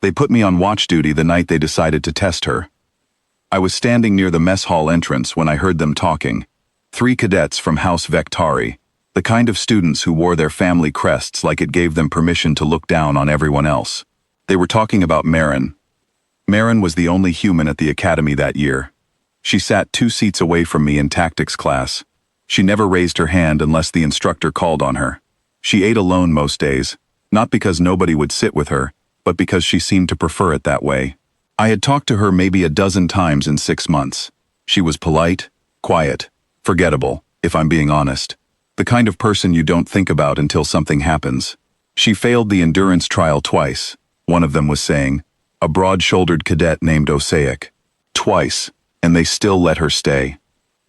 They put me on watch duty the night they decided to test her. I was standing near the mess hall entrance when I heard them talking. 3 cadets from House Vektari, the kind of students who wore their family crests like it gave them permission to look down on everyone else. They were talking about Marin. Marin was the only human at the academy that year. She sat 2 seats away from me in tactics class. She never raised her hand unless the instructor called on her. She ate alone most days, not because nobody would sit with her, but because she seemed to prefer it that way. I had talked to her maybe a dozen times in 6 months. She was polite, quiet, forgettable, if I'm being honest. The kind of person you don't think about until something happens. She failed the endurance trial twice. One of them was saying, a broad-shouldered cadet named Osaic. Twice, and they still let her stay.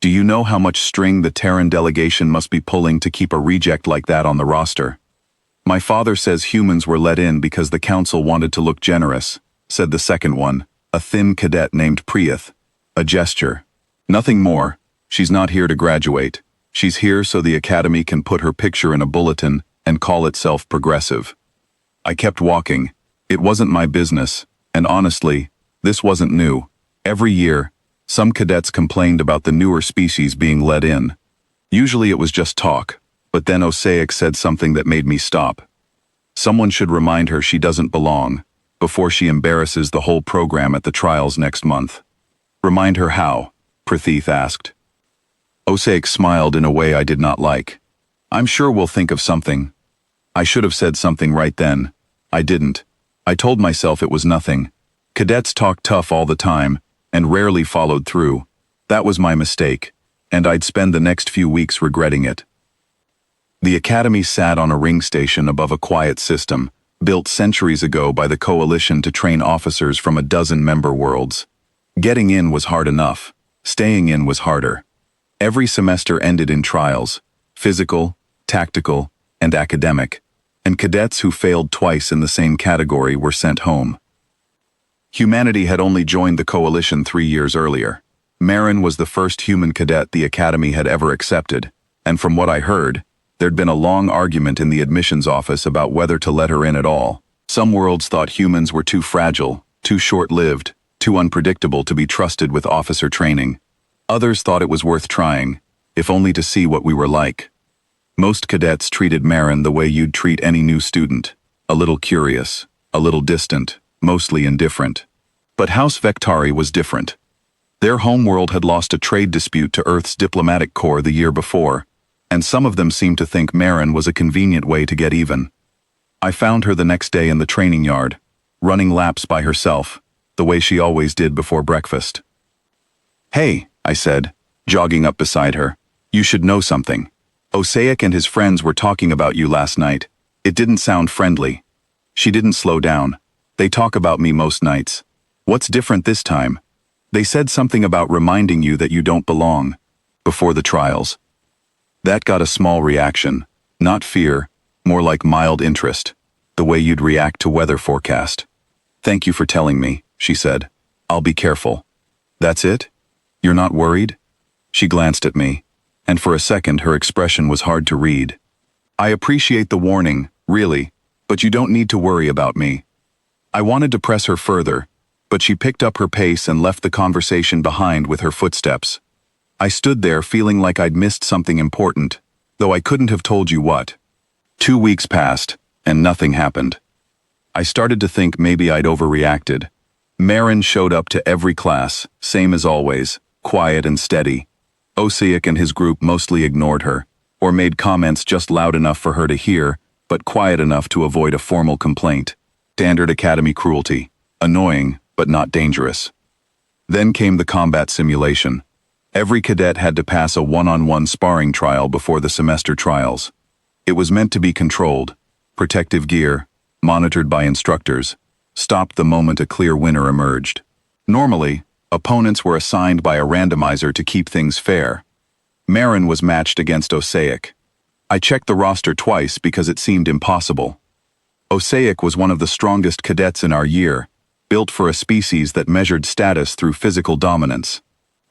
Do you know how much string the Terran delegation must be pulling to keep a reject like that on the roster? My father says humans were let in because the council wanted to look generous, said the second one, a thin cadet named Priyath. A gesture. Nothing more. She's not here to graduate. She's here so the academy can put her picture in a bulletin and call itself progressive. I kept walking. It wasn't my business, and honestly, this wasn't new. Every year, some cadets complained about the newer species being let in. Usually it was just talk, but then Osaic said something that made me stop. Someone should remind her she doesn't belong, before she embarrasses the whole program at the trials next month. Remind her how? Prathith asked. Osaic smiled in a way I did not like. I'm sure we'll think of something. I should have said something right then. I didn't. I told myself it was nothing. Cadets talk tough all the time, and rarely followed through. That was my mistake, and I'd spend the next few weeks regretting it. The academy sat on a ring station above a quiet system, built centuries ago by the Coalition to train officers from a dozen member worlds. Getting in was hard enough. Staying in was harder. Every semester ended in trials, physical, tactical, and academic, and cadets who failed twice in the same category were sent home. Humanity had only joined the Coalition 3 years earlier. Marin was the first human cadet the Academy had ever accepted, and from what I heard, there'd been a long argument in the admissions office about whether to let her in at all. Some worlds thought humans were too fragile, too short-lived, too unpredictable to be trusted with officer training. Others thought it was worth trying, if only to see what we were like. Most cadets treated Marin the way you'd treat any new student, a little curious, a little distant, mostly indifferent. But House Vektari was different. Their homeworld had lost a trade dispute to Earth's diplomatic corps the year before, and some of them seemed to think Marin was a convenient way to get even. I found her the next day in the training yard, running laps by herself, the way she always did before breakfast. Hey, I said, jogging up beside her. You should know something. Osaic and his friends were talking about you last night. It didn't sound friendly. She didn't slow down. They talk about me most nights. What's different this time? They said something about reminding you that you don't belong, before the trials. That got a small reaction. Not fear, more like mild interest. The way you'd react to weather forecast. Thank you for telling me, she said. I'll be careful. That's it? You're not worried? She glanced at me, and for a second her expression was hard to read. I appreciate the warning, really, but you don't need to worry about me. I wanted to press her further, but she picked up her pace and left the conversation behind with her footsteps. I stood there feeling like I'd missed something important, though I couldn't have told you what. 2 weeks passed, and nothing happened. I started to think maybe I'd overreacted. Marin showed up to every class, same as always, quiet and steady. Osaic and his group mostly ignored her, or made comments just loud enough for her to hear, but quiet enough to avoid a formal complaint. Standard academy cruelty. Annoying, but not dangerous. Then came the combat simulation. Every cadet had to pass a one-on-one sparring trial before the semester trials. It was meant to be controlled, protective gear, monitored by instructors, stopped the moment a clear winner emerged. Normally, opponents were assigned by a randomizer to keep things fair. Marin was matched against Osaic. I checked the roster twice because it seemed impossible. Osaic was one of the strongest cadets in our year, built for a species that measured status through physical dominance.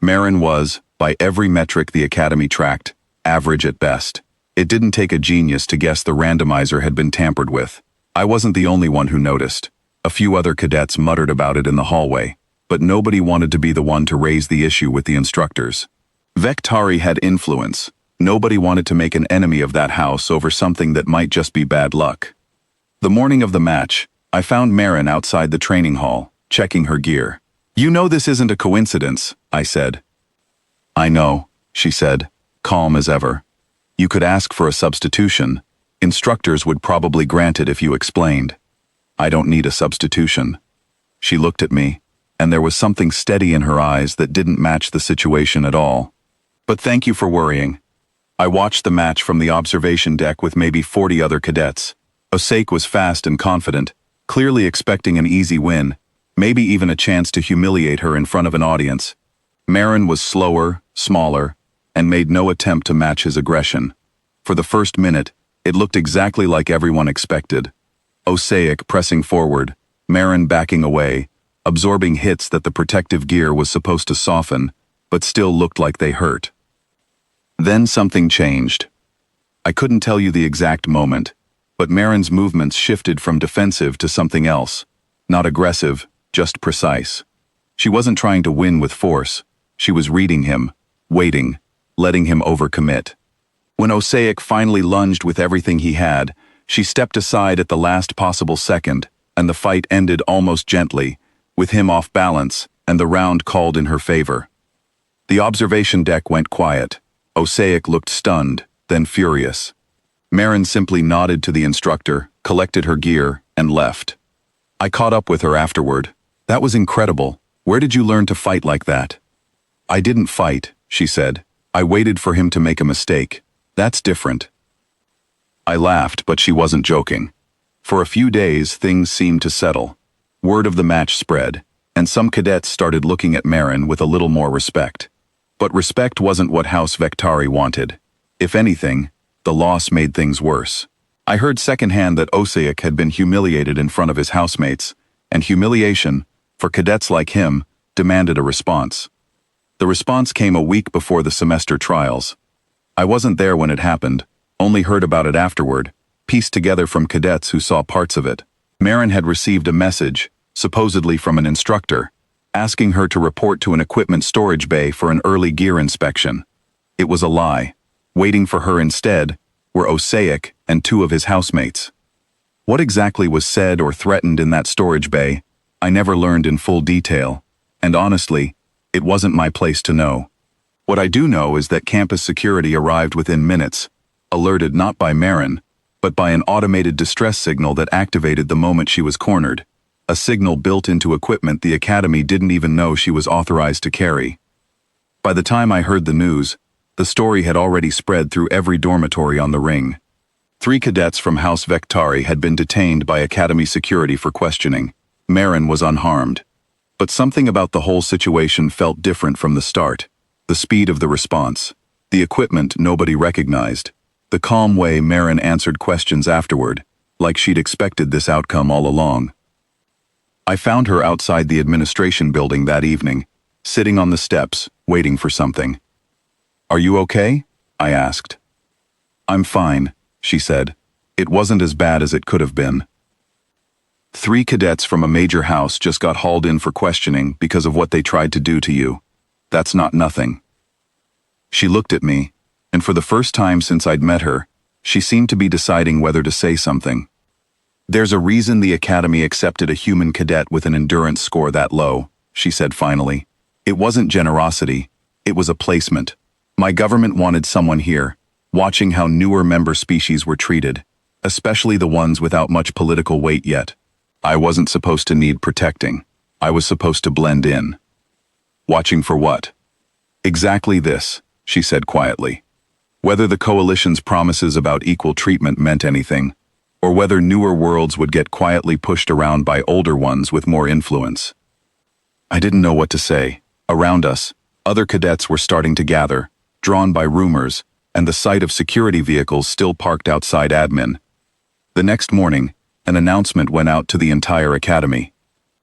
Marin was, by every metric the Academy tracked, average at best. It didn't take a genius to guess the randomizer had been tampered with. I wasn't the only one who noticed. A few other cadets muttered about it in the hallway, but nobody wanted to be the one to raise the issue with the instructors. Vektari had influence. Nobody wanted to make an enemy of that house over something that might just be bad luck. The morning of the match, I found Marin outside the training hall, checking her gear. "You know this isn't a coincidence," I said. "I know," she said, calm as ever. "You could ask for a substitution. Instructors would probably grant it if you explained. I don't need a substitution." She looked at me, and there was something steady in her eyes that didn't match the situation at all. "But thank you for worrying." I watched the match from the observation deck with maybe 40 other cadets. Osake was fast and confident, clearly expecting an easy win, maybe even a chance to humiliate her in front of an audience. Marin was slower, smaller, and made no attempt to match his aggression. For the first minute, it looked exactly like everyone expected. Osake pressing forward, Marin backing away, absorbing hits that the protective gear was supposed to soften, but still looked like they hurt. Then something changed. I couldn't tell you the exact moment, but Marin's movements shifted from defensive to something else. Not aggressive, just precise. She wasn't trying to win with force. She was reading him, waiting, letting him overcommit. When Osake finally lunged with everything he had, she stepped aside at the last possible second, and the fight ended almost gently, with him off balance and the round called in her favor. The observation deck went quiet. Osake looked stunned, then furious. Marin simply nodded to the instructor, collected her gear, and left. I caught up with her afterward. "That was incredible. Where did you learn to fight like that?" "I didn't fight," she said. "I waited for him to make a mistake. That's different." I laughed, but she wasn't joking. For a few days, things seemed to settle. Word of the match spread, and some cadets started looking at Marin with a little more respect. But respect wasn't what House Vektari wanted. If anything, the loss made things worse. I heard secondhand that Osake had been humiliated in front of his housemates, and humiliation, for cadets like him, demanded a response. The response came a week before the semester trials. I wasn't there when it happened, only heard about it afterward, pieced together from cadets who saw parts of it. Marin had received a message, supposedly from an instructor, asking her to report to an equipment storage bay for an early gear inspection. It was a lie. Waiting for her instead were Osake and 2 of his housemates. What exactly was said or threatened in that storage bay, I never learned in full detail, and honestly, it wasn't my place to know. What I do know is that campus security arrived within minutes, alerted not by Marin, but by an automated distress signal that activated the moment she was cornered, a signal built into equipment the academy didn't even know she was authorized to carry. By the time I heard the news, the story had already spread through every dormitory on the ring. 3 cadets from House Vektari had been detained by academy security for questioning. Marin was unharmed. But something about the whole situation felt different from the start. The speed of the response, the equipment nobody recognized, the calm way Marin answered questions afterward, like she'd expected this outcome all along. I found her outside the administration building that evening, sitting on the steps, waiting for something. "Are you okay?" I asked. "I'm fine," she said. "It wasn't as bad as it could have been." 3 cadets from a major house just got hauled in for questioning because of what they tried to do to you. That's not nothing. She looked at me, and for the first time since I'd met her, she seemed to be deciding whether to say something. "There's a reason the academy accepted a human cadet with an endurance score that low," she said finally. "It wasn't generosity, it was a placement. My government wanted someone here, watching how newer member species were treated, especially the ones without much political weight yet. I wasn't supposed to need protecting. I was supposed to blend in." "Watching for what?" "Exactly this," she said quietly. "Whether the coalition's promises about equal treatment meant anything, or whether newer worlds would get quietly pushed around by older ones with more influence." I didn't know what to say. Around us, other cadets were starting to gather, drawn by rumors, and the sight of security vehicles still parked outside admin. The next morning, an announcement went out to the entire academy.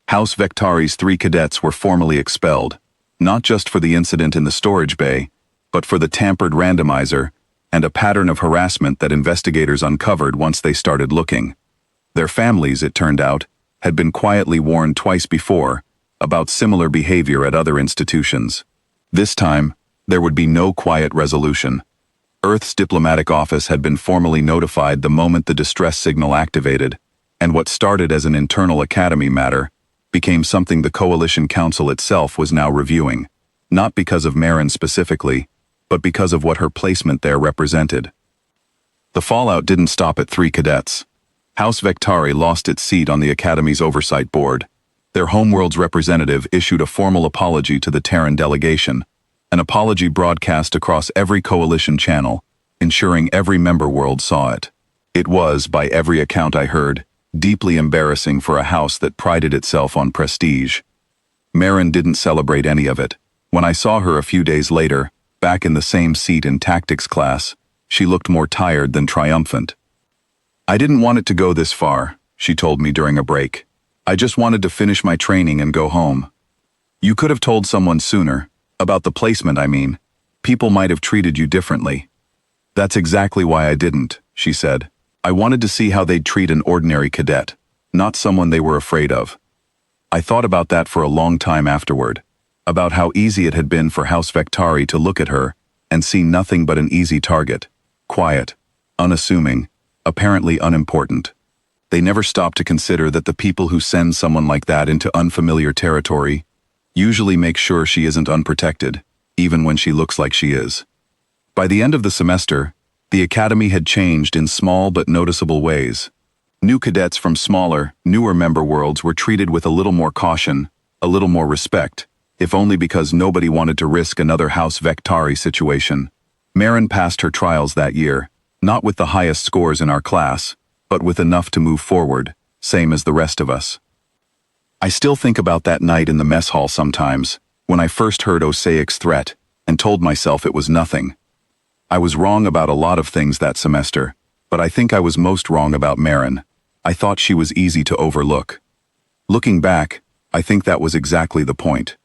House Vektari's 3 cadets were formally expelled, not just for the incident in the storage bay, but for the tampered randomizer and a pattern of harassment that investigators uncovered once they started looking. Their families, it turned out, had been quietly warned twice before about similar behavior at other institutions. This time, there would be no quiet resolution. Earth's diplomatic office had been formally notified the moment the distress signal activated, and what started as an internal academy matter became something the Coalition Council itself was now reviewing, not because of Marin specifically, but because of what her placement there represented. The fallout didn't stop at 3 cadets. House Vectari lost its seat on the Academy's oversight board. Their homeworld's representative issued a formal apology to the Terran delegation, an apology broadcast across every Coalition channel, ensuring every member world saw it. It was, by every account I heard, deeply embarrassing for a house that prided itself on prestige. Marin didn't celebrate any of it. When I saw her a few days later, back in the same seat in tactics class, she looked more tired than triumphant. "I didn't want it to go this far," she told me during a break. "I just wanted to finish my training and go home." "You could have told someone sooner. About the placement, I mean. People might have treated you differently." "That's exactly why I didn't," she said. "I wanted to see how they'd treat an ordinary cadet, not someone they were afraid of." I thought about that for a long time afterward, about how easy it had been for House Vectari to look at her and see nothing but an easy target, quiet, unassuming, apparently unimportant. They never stop to consider that the people who send someone like that into unfamiliar territory usually make sure she isn't unprotected, even when she looks like she is. By the end of the semester, the Academy had changed in small but noticeable ways. New cadets from smaller, newer member worlds were treated with a little more caution, a little more respect, if only because nobody wanted to risk another House Vectari situation. Marin passed her trials that year, not with the highest scores in our class, but with enough to move forward, same as the rest of us. I still think about that night in the mess hall sometimes, when I first heard Osaic's threat, and told myself it was nothing. I was wrong about a lot of things that semester, but I think I was most wrong about Marin. I thought she was easy to overlook. Looking back, I think that was exactly the point.